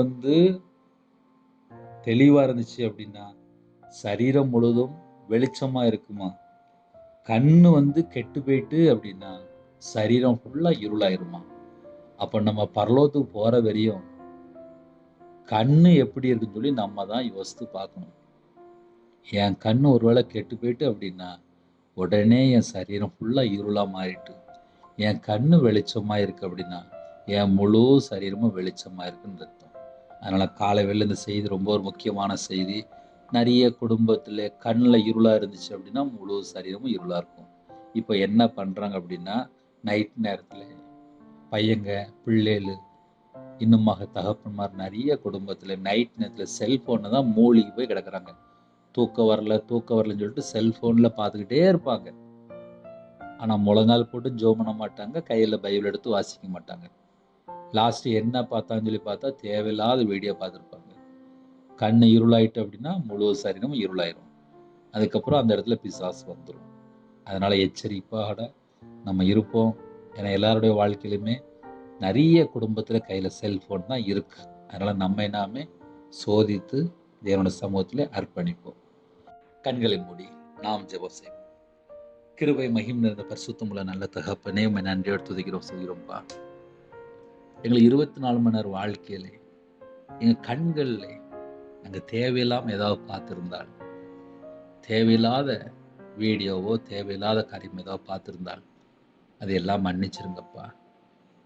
தெளிவா இருந்துச்சு அப்படின்னா சரீரம் முழுதும் வெளிச்சமா இருக்குமா. கண்ணு கெட்டு போயிட்டு அப்படின்னா சரீரம் ஃபுல்லா இருளாயிருமா. அப்ப நம்ம பரலோகத்துக்கு போற வரையும் கண்ணு எப்படி இருக்குன்னு சொல்லி நம்ம தான் யோசித்து பார்க்கணும். என் கண்ணு ஒருவேளை கெட்டு போயிட்டு அப்படின்னா உடனே என் சரீரம் ஃபுல்லா இருளா மாறிட்டு, என் கண்ணு வெளிச்சமா இருக்கு அப்படின்னா என் முழு சரீரமும் வெளிச்சமா இருக்குன்னு அர்த்தம். அதனால காலை வேளை இந்த செய்தி ரொம்ப ஒரு முக்கியமான செய்தி. நிறைய குடும்பத்தில் கண்ணில் இருளா இருந்துச்சு அப்படின்னா முழு சரீரமும் இருளா இருக்கும். இப்போ என்ன பண்றாங்க அப்படின்னா நைட் நேரத்தில் பையங்க பிள்ளைகள் இன்னுமாக தகப்பன்மார் நிறைய குடும்பத்தில் நைட் நேரத்தில் செல்ஃபோனை தான் மூழ்கி போய் கிடக்குறாங்க. தூக்கம் வரலன்னு சொல்லிட்டு செல்ஃபோனில் பார்த்துக்கிட்டே இருப்பாங்க. ஆனால் முழங்கால் போட்டு ஜெபம் பண்ண மாட்டாங்க, கையில் பைபிள் எடுத்து வாசிக்க மாட்டாங்க. லாஸ்ட்டு என்ன பார்த்தான்னு சொல்லி பார்த்தா தேவையில்லாத வீடியோ பார்த்துருப்பாங்க. கண்ணு இருளாயிட்டு அப்படின்னா முழு சரீரமும் இருளாயிரும். அதுக்கப்புறம் அந்த இடத்துல பிசாசு வந்துடும். அதனால் எச்சரிப்பாக நம்ம இருப்போம். ஏன்னா எல்லாருடைய வாழ்க்கையிலுமே நிறைய குடும்பத்தில் கையில் செல்ஃபோன் தான் இருக்குது. அதனால் நம்ம நாமே சோதித்து தேவனுடைய சமூகத்தில் அர்ப்பணிப்போம். கண்களை மூடி நாம் ஜெபம் செய்வோம். கிருபை மகிமை நிறைந்த பரிசுத்தமுள்ள நல்ல தகப்பனே, உம்மை நன்றியோடு துதிக்கிறோம் சொல்கிறோம்ப்பா. எங்களை 24 மணி நேரம் வாழ்க்கையிலே எங்கள் கண்களில் நாங்கள் தேவையில்லாமல் ஏதாவது பார்த்துருந்தால், தேவையில்லாத வீடியோவோ தேவையில்லாத காரியம் ஏதாவது பார்த்துருந்தால் அதையெல்லாம் மன்னிச்சிருங்கப்பா.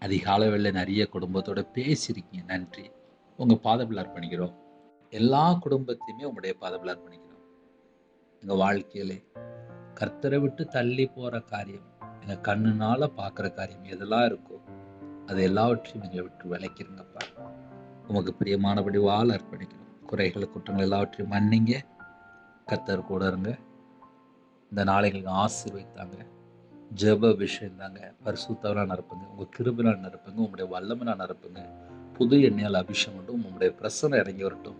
அதிகாலை வேளை நிறைய குடும்பத்தோட பேசியிருக்கீங்க, நன்றி. உங்கள் பாதத்தில் அர்ப்பணிக்கிறோம். எல்லா குடும்பத்தையுமே உங்களுடைய பாதத்தில் அர்ப்பணிக்கிறோம். எங்கள் வாழ்க்கையிலே கர்த்தரை விட்டு தள்ளி போகிற காரியம், எங்கள் கண்ணுனால பார்க்குற காரியம் எதெல்லாம் இருக்கோ அது எல்லாவற்றையும் எங்களை விட்டு விளைக்கிறங்கப்பா. உமக்கு பிரியமானபடி வாழ அர்ப்பணிக்கிறோம். குறைகள் குற்றங்கள் எல்லாவற்றையும் மன்னிங்க. கர்த்தர் கூட இருங்க. இந்த நாளைகளுக்கு ஆசீர்வதித்தாங்க. ஜெப விஷயம் தாங்க. பரிசுத்தவராக நடப்புங்க. உங்கள் கிருபையால் நடப்புங்க. உங்களுடைய வல்லமையால் நடப்புங்க. புது எண்ணெயால் அபிஷேகம் மட்டும் உங்களுடைய பிரசனம் இறங்கி வரட்டும்.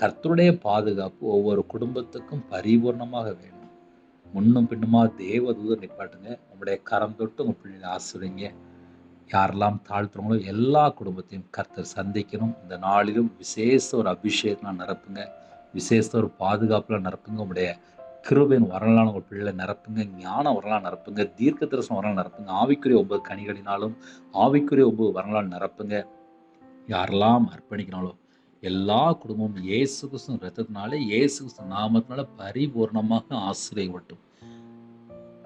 கர்த்தருடைய பாதுகாப்பு ஒவ்வொரு குடும்பத்துக்கும் பரிபூர்ணமாக வேணும். முன்னும் பின்னுமா தேவதூதர் நிப்பாட்டுங்க. உங்களுடைய கரம் தொட்டு உங்கள் பிள்ளைகளை ஆசிரியங்க. யாரெல்லாம் தாழ்த்துறவங்களோ எல்லா குடும்பத்தையும் கர்த்தர் சந்திக்கணும். இந்த நாளிலும் விசேஷ ஒரு அபிஷேகம் நிரப்புங்க. விசேஷ ஒரு பாதுகாப்புல நிரப்புங்க. உங்களுடைய கிருபையின் வரலான உங்கள் பிள்ளை நிரப்புங்க. ஞான வரலாறு நிரப்புங்க. தீர்க்க தரிசனம் வரலாறு நிரப்புங்க. ஆவிக்குரிய 9 கனிகளினாலும் ஆவிக்குரிய 9 வரலாறு நிரப்புங்க. யாரெல்லாம் அர்ப்பணிக்கிறாங்களோ எல்லா குடும்பமும் இயேசு கிறிஸ்து ரத்தத்தினாலே இயேசு கிறிஸ்து நாமத்தினால பரிபூர்ணமாக ஆசீர்வதிக்கப்படட்டும்.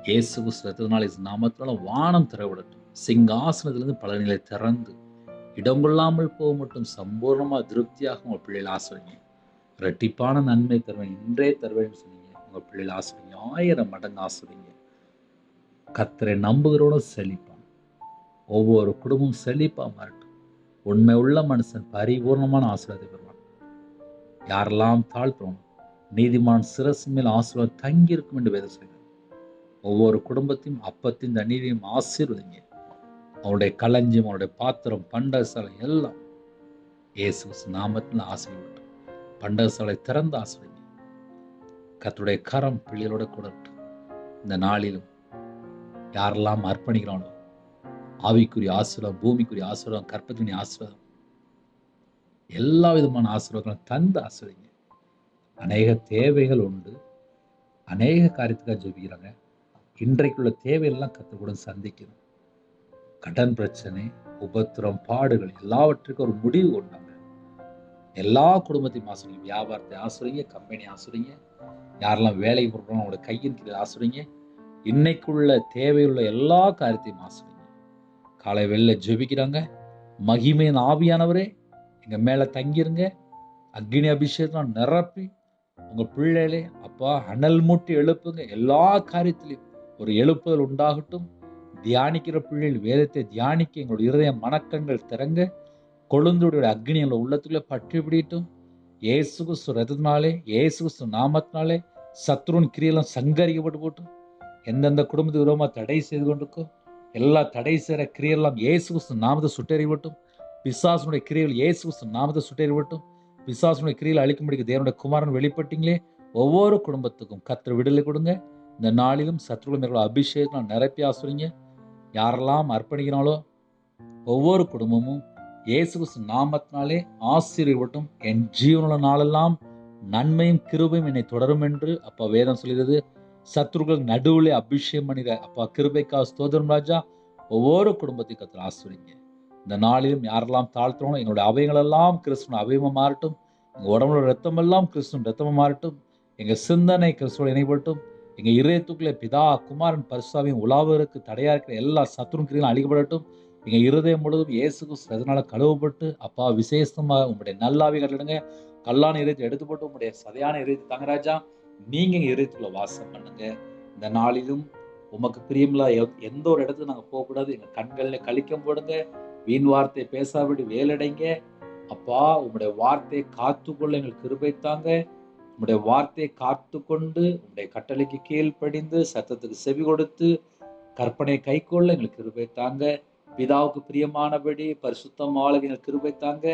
இயேசு கிறிஸ்து ரத்தத்தினால நாமத்தினால வானம் திறவிடட்டும். சிங்காசனத்திலிருந்து பலனிலை திறந்து இடம் கொள்ளாமல் போக மட்டும் சம்பூர்ணமாக திருப்தியாக உங்கள் பிள்ளைகள் ஆசிரியங்க. இரட்டிப்பான நன்மை தருவேன், இன்றே தருவேன்னு சொன்னீங்க. உங்கள் பிள்ளைகள் ஆசிரியங்க. 1000 மடங்கு ஆசிரியங்க. கர்த்தரை நம்புகிறோட செழிப்பான். ஒவ்வொரு குடும்பமும் செழிப்பா மாறட்டும். உண்மை உள்ள மனுஷன் பரிபூர்ணமான ஆசீர்வாதத்தை பெறுவான். யாரெல்லாம் தாழ்த்துறோம் நீதிமான் சிரசு மேல் ஆசீர்வாதம் தங்கியிருக்கும் என்று வேதம் சொல்கிறார். ஒவ்வொரு குடும்பத்தையும் அப்பத்தையும் தண்ணீரையும் ஆசீர்வதிங்க. அவருடைய களஞ்சியம், அவருடைய பாத்திரம், பண்டகசாலை எல்லாம் இயேசு நாமத்தில் ஆசீர்வதிக்கட்டும். பண்டகசாலை திறந்து ஆசீர்வதிங்க. கர்த்தருடைய கரம் பிள்ளைகளோட கூட இருக்கட்டும். இந்த நாளிலும் யாரெல்லாம் அர்ப்பணிக்கிறானோ ஆவிக்குரிய ஆசீர்வாதம், பூமிக்குரிய ஆசீர்வாதம், கற்பத்தின் ஆசீர்வாதம், எல்லா விதமான ஆசீர்வாதங்களும் தந்து ஆசீர்வதிங்க. அநேக தேவைகள் உண்டு. அநேக காரியத்துக்காக ஜெபிக்கிறாங்க. இன்றைக்குள்ள தேவையெல்லாம் கர்த்தர் கூட சந்திக்கணும். கடன் பிரச்சனை, உபத்திரம், பாடுகள் எல்லாவற்றுக்கும் ஒரு முடிவு கொண்டாங்க. எல்லா குடும்பத்தையும் ஆசிரியங்க. வியாபாரத்தை ஆசிரியங்க, கம்பெனி ஆசிரியங்க. யாரெல்லாம் வேலைக்கு போடுறோம் அவங்களோட கையின் கீழே ஆசிரியங்க. இன்னைக்குள்ள தேவையுள்ள எல்லா காரியத்தையும் ஆசிரியங்க. காலை வெளில ஜெபிக்கிறாங்க. மகிமையின் ஆவியானவரே எங்க மேல தங்கிருங்க. அக்னி அபிஷேகம் நிரப்பி உங்க பிள்ளைகளே அப்பா அனல் மூட்டி எழுப்புங்க. எல்லா காரியத்திலையும் ஒரு எழுப்புதல் உண்டாகட்டும். தியானிக்கிற பிள்ளைகள் வேதத்தை தியானிக்க எங்களுடைய இருதய மனக்கண்கள் திறங்க. கொழுந்துடைய அக்னி எங்களை உள்ளத்துக்குள்ள பற்றி பிடிட்டும். இயேசு கிறிஸ்து ரத்தத்தினாலே, இயேசு கிறிஸ்து நாமத்தினாலே சத்ருவின் கிரியெல்லாம் சங்கரிக்கப்பட்டு போட்டும். எந்தெந்த குடும்பத்துக்கு விரோதமாக தடை செய்து கொண்டிருக்கோ எல்லா தடை செய்கிற கிரியெல்லாம் இயேசு கிறிஸ்து நாமத்தை சுட்டெறியப்பட்டும். பிசாசுனுடைய கிரியைகள் இயேசு கிறிஸ்து நாமத்தை சுட்டெறியப்பட்டும். பிசாசுனுடைய கிரியைகளை அழிக்கும்படிக்கு தேவனுடைய குமாரன் வெளிப்பட்டீங்களே, ஒவ்வொரு குடும்பத்துக்கும் கர்த்தர் விடுதலை கொடுங்க. இந்த நாளிலும் சத்துருவின் மேல் அபிஷேகம் நிரப்பி ஆசுறீங்க. யாரெல்லாம் அர்ப்பணிக்கிறாங்களோ ஒவ்வொரு குடும்பமும் இயேசு கிறிஸ்து நாமத்தினாலே ஆசீர்வதிக்கப்பட்டும். என் ஜீவனுள்ள நாளெல்லாம் நன்மையும் கிருபையும் என்னை தொடரும் என்று அப்பா வேதம் சொல்கிறது. சத்துருக்கள் நடுவில் அபிஷேகம் பண்ணிற அப்பா கிருபைக்கா ஸ்தோத்திரம் ராஜா. ஒவ்வொரு குடும்பத்தையும் கர்த்தர் ஆசீர்வதிங்க. இந்த நாளிலும் யாரெல்லாம் தாழ்த்துறோம், எங்களுடைய அவயங்களெல்லாம் கிறிஸ்துவின் அவயவமா மாறட்டும். எங்கள் உடம்புல ரத்தமெல்லாம் கிறிஸ்துவின் ரத்தமா மாறட்டும். எங்கள் சிந்தனை கிறிஸ்துவோடு இணைப்பட்டும். எங்கள் இதயத்துக்குள்ளே பிதா குமாரன் பரிசுத்தாவியும் உலாவுவதற்கு தடையா இருக்கிற எல்லா சத்துரு கிரியைகளும் அழிக்கப்படட்டும். எங்கள் இருதயம் முழுவதும் இயேசு கிறிஸ்து அதனால கழுவப்பட்டு அப்பா விசேஷமாக உங்களுடைய நல்லாவி கட்டடுங்க. கல்லான இதயத்தை எடுத்து போட்டு உங்களுடைய சதையான இதயத்தை தங்கராஜா நீங்க எங்க இதயத்துக்குள்ள வாசம் பண்ணுங்க. இந்த நாளிலும் உமக்கு பிரியமில்லா எந்த ஒரு இடத்துக்கு நாங்கள் போகக்கூடாது. எங்க கண்களில் கழிக்கம் போடுங்க. வீண் வார்த்தை பேசாவிட்டு வேலடைங்க. அப்பா உங்களுடைய வார்த்தையை காத்துக்கொள்ள எங்களுக்கு கிருபை தாங்க. உங்களுடைய வார்த்தையை காத்து கொண்டு உங்களுடைய கட்டளைக்கு கீழ்ப்படிந்து சத்தத்துக்கு செவி கொடுத்து கற்பனை கைக்கொள்ள எங்களுக்கு கிருபை தாங்க. பிதாவுக்கு பிரியமானபடி பரிசுத்தம் வாழ எங்களுக்கு கிருபை தாங்க.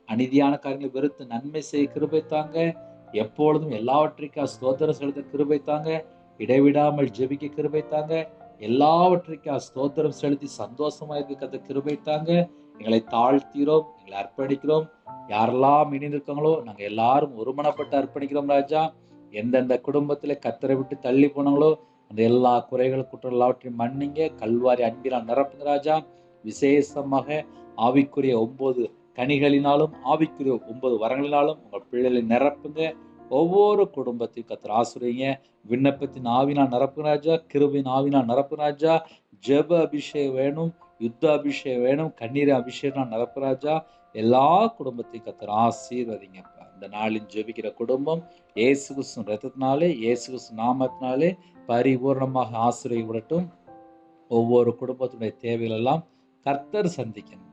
அநீதியான காரியங்களை வெறுத்து நன்மை செய்ய கிருபை தாங்க. எப்பொழுதும் எல்லாவற்றிற்காக ஸ்தோத்திரம் செலுத்த கிருபை தாங்க. இடைவிடாமல் ஜெபிக்க கிருபை தாங்க. எல்லாவற்றிற்காக ஸ்தோத்திரம் செலுத்தி சந்தோஷமா இருக்க கிருபை தாங்க. எங்களை தாழ்த்திரோம், எங்களை அர்ப்பணிக்கிறோம். யாரெல்லாம் இணைந்திருக்காங்களோ நாங்க எல்லாரும் ஒருமனப்பட்டு அர்ப்பணிக்கிறோம் ராஜா. எந்தெந்த குடும்பத்துல கர்த்தரை விட்டு தள்ளி போனாங்களோ அந்த எல்லா குறைகள் குற்றம் எல்லாவற்றையும் மன்னிங்க. கல்வாரி அன்பினால் நிரப்புங்க ராஜா. விசேஷமாக ஆவிக்குரிய 9 கனிகளினாலும் ஆவிக்குரிய 9 வரங்களினாலும் உங்கள் பிள்ளைகளை நிரப்புங்க. ஒவ்வொரு குடும்பத்தையும் கர்த்தர் ஆசீர்வதிங்க. விண்ணப்பத்தின் ஆவினால் நிரப்புங்க ராஜா. கிருபையின் ஆவினால் நிரப்புங்க ராஜா. ஜெப அபிஷேகம் வேணும், யுத்த அபிஷேகம் வேணும், கண்ணீர் அபிஷேகம் நிரப்பு ராஜா. எல்லா குடும்பத்தையும் கர்த்தர் ஆசீர்வதிங்கப்பா. இந்த நாளில் ஜெபிக்கிற குடும்பம் இயேசு கிறிஸ்து ரத்தத்தினாலே, இயேசு கிறிஸ்து நாமத்தினாலே பரிபூர்ணமாக ஆசீர்வதிக்கப்படட்டும். ஒவ்வொரு குடும்பத்துடைய தேவைகள் எல்லாம் கர்த்தர் சந்திக்கணும்.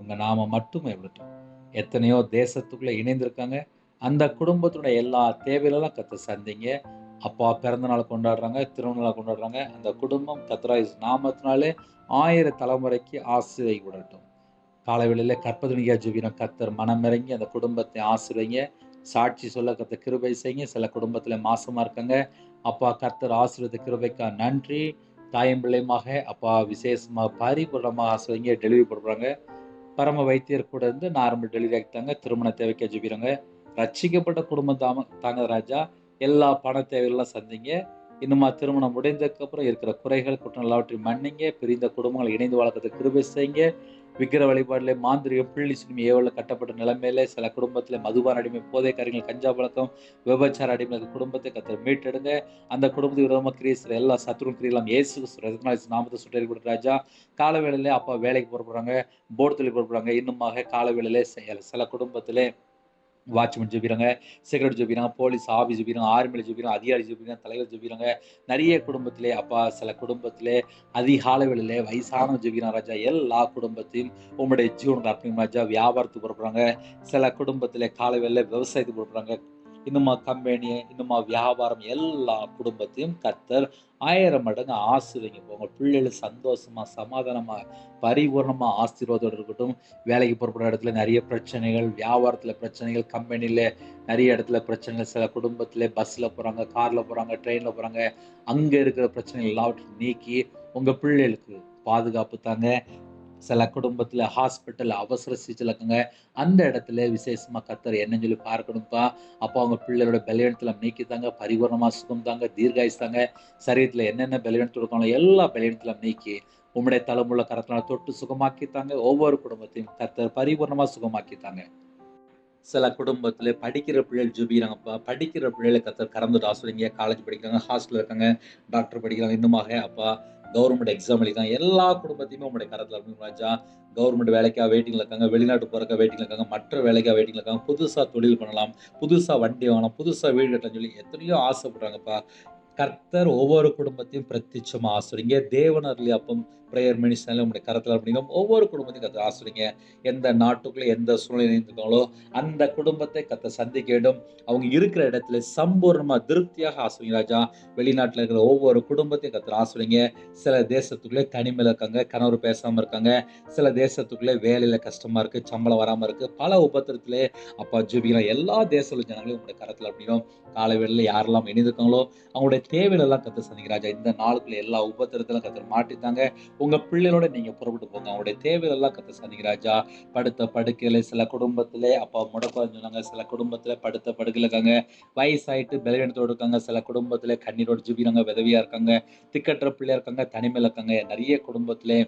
உங்க நாம மட்டும் விடட்டும். எத்தனையோ தேசத்துக்குள்ள இணைந்திருக்காங்க. அந்த குடும்பத்துடைய எல்லா தேவைகளெல்லாம் கர்த்தர் சந்திங்க. அப்பா பிறந்த நாள் கொண்டாடுறாங்க, திருமண நாள் கொண்டாடுறாங்க. அந்த குடும்பம் கர்த்தராகிய நாமத்தினாலே 1000 தலைமுறைக்கு ஆசீர்வதிக்கப்படட்டும். காலைவேளையில கற்பதனியா ஜெபிக்கிறோம். கர்த்தர் மனமிறங்கி அந்த குடும்பத்தை ஆசீர்வதிங்க. சாட்சி சொல்ல கர்த்தர் கிருபை செய்யுங்க. சில குடும்பத்துல மாசமா இருக்காங்க. அப்பா கர்த்தர் ஆசீர்வதித்த கிருபைக்கா நன்றி. தாயும் பிள்ளையுமாக அப்பா விசேஷமாக பரிபூர்ணமாக ஆசீர்வதிங்க. டெலிவரி போடுறாங்க. பரம வைத்தியர் கூட இருந்து நார்மல் டெலிவரி ஆகிட்டாங்க. திருமண தேவைக்கு ஜெபிக்கிறோங்க. ரட்சிக்கப்பட்ட குடும்பம் தாங்க ராஜா. எல்லா பண தேவைகள்லாம் சந்திங்க. இன்னுமா திருமணம் முடிந்ததுக்கு அப்புறம் இருக்கிற குறைகள் குற்றம் எல்லாவற்றையும் மன்னிங்க. பிரிந்த குடும்பங்களை இணைந்து வளர்க்கறதுக்கு கிருபை செய்யுங்க. விக்கிர வழிபாடுல மாந்திரிகம் பிள்ளி சிறுமி ஏவல கட்டப்பட்ட நிலைமையில சில குடும்பத்துல மதுபான அடிமை, போதை காரியங்கள், கஞ்சா பழக்கம், விபச்சார அடிமை குடும்பத்தை கர்த்தர் மீட்டெடுங்க. அந்த குடும்பத்துக்கு விரோதமாக கிரியை எல்லா சத்துரு கிரியெல்லாம் இயேசு நாமத்தை சுட்டறி கொடுத்த ராஜா. கால வேளையில அப்பா வேலைக்கு போறாங்க, போர்டு தொழில் போறாங்க. இன்னுமாக கால வேளையில சில குடும்பத்திலே வாட்ச்மேன் ஜெபிக்கிறாங்க, செக்யூரிட்டி ஜெபிக்கிறாங்க, போலீஸ் ஆஃபீஸ் ஜெபிக்கிறாங்க, ஆர்மியில் ஜெபிக்கிறாங்க, அதிகாரி ஜெபிக்கிறாங்க, தலைவர் ஜெபிக்கிறாங்க. நிறைய குடும்பத்திலே அப்பா சில குடும்பத்திலே அதிகாலை வேளையிலே வயசானவங்க ஜெபிக்கிறாங்க ராஜா. எல்லா குடும்பத்தையும் உங்களுடைய ஜீவனுக்கு அர்ப்பணிக்கும் ராஜா. வியாபாரத்துக்கு போடுறாங்க. சில குடும்பத்திலே காலை வேளையில விவசாயத்துக்கு போடுறாங்க. இன்னுமா கம்பெனி, இன்னுமா வியாபாரம், எல்லா குடும்பத்தையும் கர்த்தர் 1000 மடங்கு ஆசீர்வதிங்க. உங்க பிள்ளைகள் சந்தோஷமா சமாதானமா பரிபூர்ணமா ஆசீர்வாதத்தோடு இருக்கட்டும். வேலைக்கு புறப்படுற இடத்துல நிறைய பிரச்சனைகள், வியாபாரத்துல பிரச்சனைகள், கம்பெனில நிறைய இடத்துல பிரச்சனைகள், சில குடும்பத்துல பஸ்ல போறாங்க, கார்ல போறாங்க, ட்ரெயின்ல போறாங்க. அங்க இருக்கிற பிரச்சனைகள் எல்லாவற்றையும் நீக்கி உங்க பிள்ளைகளுக்கு பாதுகாப்பு தாங்க. சில குடும்பத்துல ஹாஸ்பிட்டல் அவசர சிகிச்சையில் இருக்குங்க. அந்த இடத்துல விசேஷமா கர்த்தர் என்னன்னு சொல்லி பார்க்கணும்ப்பா. அப்போ அவங்க பிள்ளைகளோட பலவீனத்துல நீக்கித்தாங்க. பரிபூர்ணமா சுகம் தாங்க, தீர்காயுசு தாங்க. சரீரத்துல என்னென்ன பலவீனத்தில் இருக்காங்களோ எல்லா பலவீனத்திலும் நீக்கி உம்முடைய தலைமுள்ள கரத்தினால தொட்டு சுகமாக்கித்தாங்க. ஒவ்வொரு குடும்பத்தையும் கர்த்தர் பரிபூர்ணமா சுகமாக்கித்தாங்க. சில குடும்பத்துல படிக்கிற பிள்ளைகள் ஜெபிக்கிறாங்கப்பா. படிக்கிற பிள்ளைகளை கர்த்தர் கறந்துட்டு ஆசீர்வதிங்க. காலேஜ் படிக்கிறாங்க, ஹாஸ்டல் இருக்காங்க, டாக்டர் படிக்கிறாங்க. இன்னுமாக அப்பா கவர்மெண்ட் எக்ஸாம் எழுதிக்காங்க. எல்லா குடும்பத்தையுமே உங்களுடைய கரத்துல அர்ப்பணிக்கிறோம் ராஜா. கவர்மெண்ட் வேலைக்காக வெயிட்டிங்ல இருக்காங்க, வெளிநாட்டு போறதுக்காக வெயிட்டிங்ல இருக்காங்க, மற்ற வேலைக்காக வெயிட்டிங்ல இருக்காங்க. புதுசா தொழில் பண்ணலாம், புதுசா வண்டி வாங்கலாம், புதுசா வீடு கட்டலாம்னு சொல்லி எத்தனையோ ஆசைப்படுறாங்கப்பா. கர்த்தர் ஒவ்வொரு குடும்பத்தையும் பிரத்யட்சமா ஆசீர்வதிங்க. தேவன் அருளிய அப்பம் பிரேயர் மினிஸ்டர்ல உங்களுடைய கரத்தில் அப்படிங்கும் ஒவ்வொரு குடும்பத்தையும் கத்த ஆசிரியங்க. எந்த நாட்டுக்குள்ள எந்த சூழ்நிலை இருக்காங்களோ அந்த குடும்பத்தை கத்த சந்திக்க வேண்டும். அவங்க இருக்கிற இடத்துல சம்பூர்ணமா திருப்தியாக ஆசிரியங்க ராஜா. வெளிநாட்டில் இருக்கிற ஒவ்வொரு குடும்பத்தையும் கத்த ஆசிரியங்க. சில தேசத்துக்குள்ளே தனிமையில் இருக்காங்க, கணவர் பேசாம இருக்காங்க. சில தேசத்துக்குள்ளே வேலையில கஷ்டமா இருக்கு, சம்பளம் வராம இருக்கு, பல உபத்திரத்திலே அப்பா ஜெபிக்கலாம். எல்லா தேச ஜனங்களையும் உங்களுடைய கரத்தில் அப்படிங்கும். காலை வேளையில யாரெல்லாம் இணைந்திருக்காங்களோ அவங்களுடைய தேவைகள் எல்லாம் கத்த சந்திங்க ராஜா. இந்த நாளுக்குள்ள எல்லா உபத்திரத்திலும் கத்த மாட்டித்தாங்க. உங்க பிள்ளைகளோட நீங்க புறப்பட்டு போங்க. அவங்களுடைய தேவைகள் எல்லாம் கத்த சந்திங்க ராஜா. படுத்த படுக்கையில சில குடும்பத்திலே அப்பா முடக்கம் சொன்னாங்க, சில குடும்பத்துல படுத்த படுக்கையில இருக்காங்க, வயசாயிட்டு பலவீனத்தோடு இருக்காங்க, சில குடும்பத்துல கண்ணீரோடு ஜிபிறாங்க, விதவியா இருக்காங்க, திக்கற்ற பிள்ளையா இருக்காங்க, தனிமையில இருக்காங்க. நிறைய குடும்பத்திலே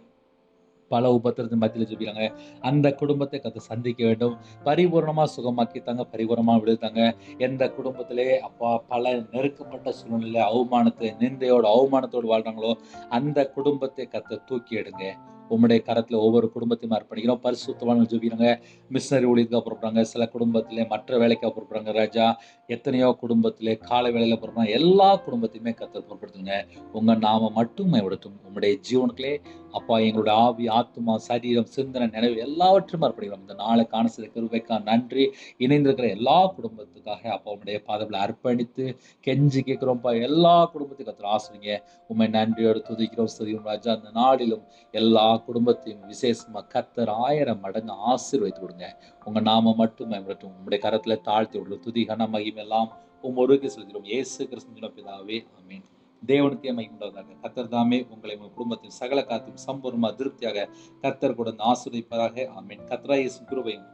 பல உபத்திரத்தின் மத்தியில் ஜெபிக்கிறாங்க. அந்த குடும்பத்தை கத்த சந்திக்க வேண்டும். பரிபூர்ணமா சுகமாக்கித்தாங்க, பரிபூர்ணமா விடுத்தாங்க. எந்த குடும்பத்திலே அப்பா பல நெருக்கப்பட்ட சூழ்நிலை அவமானத்தை நிந்தையோடு அவமானத்தோடு வாழ்றாங்களோ அந்த குடும்பத்தை கத்த தூக்கி எடுங்க. உம்முடைய கரத்துல ஒவ்வொரு குடும்பத்தையும் அர்ப்பணிக்கிறோம். பரிசுத்தவான்கள் ஜெபிக்கிறாங்க, மிஷனரி ஊழியத்துக்கு புறப்படுறாங்க, சில குடும்பத்திலே மற்ற வேலைக்காக புறப்படுறாங்க ராஜா. எத்தனையோ குடும்பத்திலே காலை வேலையில புறப்படுறாங்க. எல்லா குடும்பத்தையுமே கத்த பொறுப்படுத்துங்க. உங்க நாம மட்டும் விடட்டும். உம்முடைய ஜீவனுக்களே அப்பா எங்களுடைய ஆவி, ஆத்மா, சரீரம், சிந்தனை, நினைவு எல்லாவற்றையும் அர்ப்பணிக்கிறோம். இந்த நாளை காண செய்த கிருபைக்காக நன்றி. இணைந்திருக்கிற எல்லா குடும்பத்துக்காக அப்பா உம்முடைய பாதங்களை அர்ப்பணித்து கெஞ்சி கேட்கிறோம்ப்பா. எல்லா குடும்பத்தையும் கத்தர் ஆசிரியங்க. உண்மை நன்றியோடு துதிக்கிறோம் ஸ்துதிக்கிறோம் ராஜா. அந்த நாளிலும் எல்லா குடும்பத்தையும் விசேஷமா கத்தர் 1000 மடங்கு ஆசீர்வதித்து கொடுங்க. உங்க நாம மட்டும் விடட்டும். உங்களுடைய கரத்துல தாழ்த்தி விடுறோம். துதி கன மகிமை எல்லாம் ஒருவருக்கு செலுத்துகிறோம். இயேசு கிறிஸ்துவின் பிதாவே ஆமென். தேவனுக்கே மகிமை உண்டாவதாக. கர்த்தர் தாமே உங்களை உங்கள் குடும்பத்தின் சகல காத்தும் சம்பூர்ணமா திருப்தியாக கர்த்தர் கூட ஆசீர்வதிப்பதாக ஆமென். கர்த்தராகிய இயேசு கிருபையும்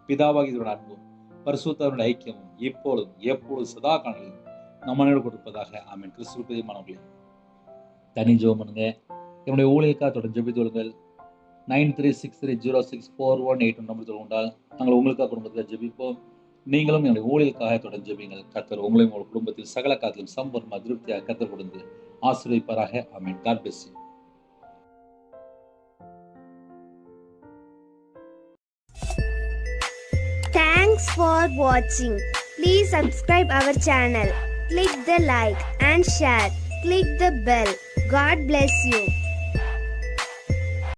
பிதாவாகிய அன்பும் பரிசுத்தருடைய ஐக்கியமும் இப்பொழுதும் எப்பொழுதும் சதா காலங்களிலும் நம்மளோடு கொடுப்பதாக ஆமென். கிறிஸ்துவுக்கு பிரியமானவர்களே, தனி ஜெபம் பண்ணுங்க. என்னுடைய ஊழியக்காக தொடர்ந்து ஜெபித்துள்ளுங்கள். 9363064181 நம்பர் தொடர்ந்தால் நாங்கள் உங்களுக்காக குடும்பத்தில் ஜெபிப்போம். நீங்களும் என்னுடைய ஊழியக்காக தொடர்ந்து ஜெபிங்கள். கர்த்தர் உங்களையும் உங்கள் குடும்பத்தில் சகல காத்திலும் சம்பூர்ண திருப்தியாக கர்த்தர் கொடுத்து ஆசீர்வதிப்பாராக ஆமென். God bless you. Thanks for watching. Please subscribe our channel. Click the like and share. Click the bell. God bless you.